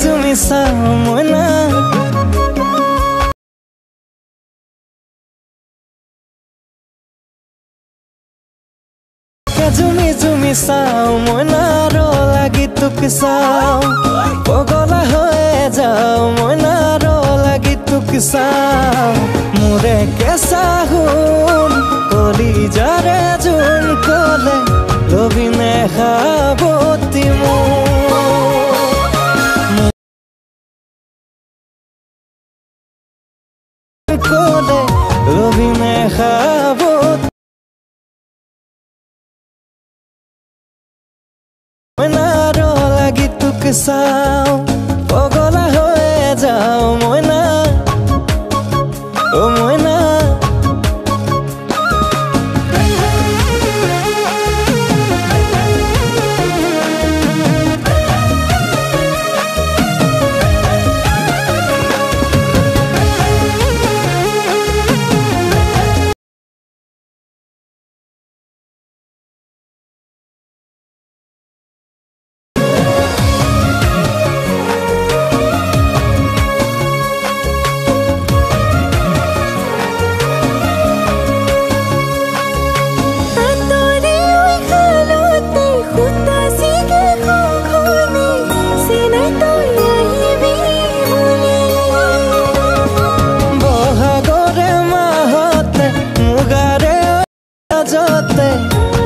তুমি চাও মইনা জুমি জুমি চাও মইনাৰ লাগি তোক চাও পগলা হৈ যাও মইনাৰ লাগি তোক চাও মোৰে কেঁচা সোণ কলিজাৰে জোন কলে লবি নেখাবতি কলে লবি নেখাবতি মইনাৰ লাগি তোক চাও পগলা হৈ যাও মইনা ও মইনা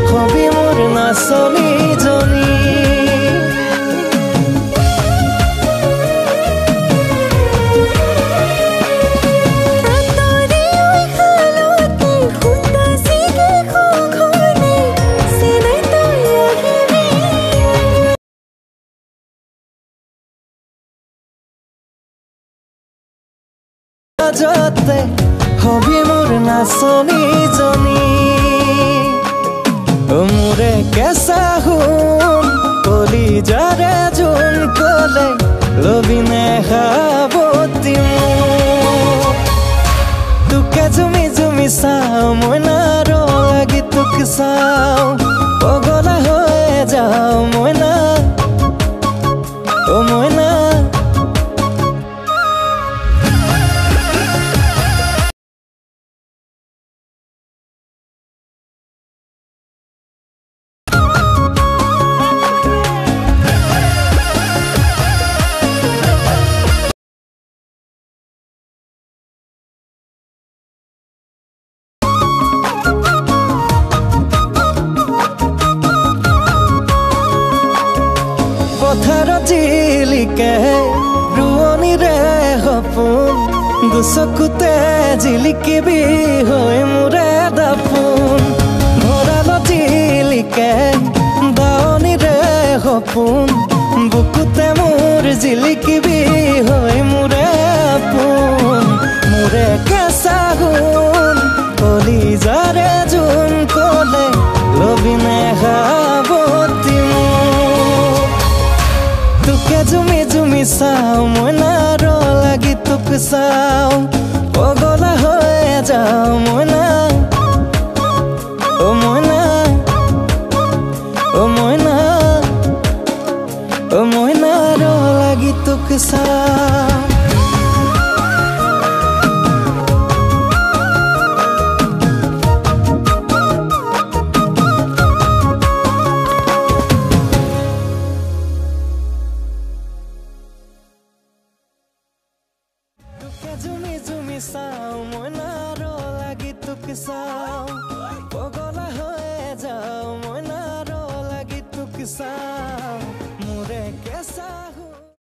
হবি মোৰ নাচনী জনী হবি মোৰ নাচনী জনী মোৰে কেঁচা সোণ কলিজাৰে জোন কলে লবি নেখাবতি তোকে জুমি জুমি চাও মইনাৰ লাগি তোক চাও পগলা হৈ যাও মইনা ও মইনা পথাৰত জিলিকে ৰোৱনীৰে সপোন দুচকুতে জিলিকিবি হৈ মোৰে দাপোন ভঁৰালত জিলিকে দাৱনীৰে সপোন বুকুতে মোৰ জিলিকিবি হৈ মোৰে আপোন মোৰে কেঁচা সোণ কলিজাৰে জোন কলে লবি নেখাবতি তোকে জুমি জুমি চাও মইনাৰ লাগি তোক চাও পগলা হৈ যাও মইনা ও মইনা ও মইনা ও মইনাৰ লাগি তোক চাও জুমি জুমি চাও মইনাৰ লাগি তোক চাও পগলা হৈ যাও মইনাৰ লাগি তোক চাও মোৰে কেঁচা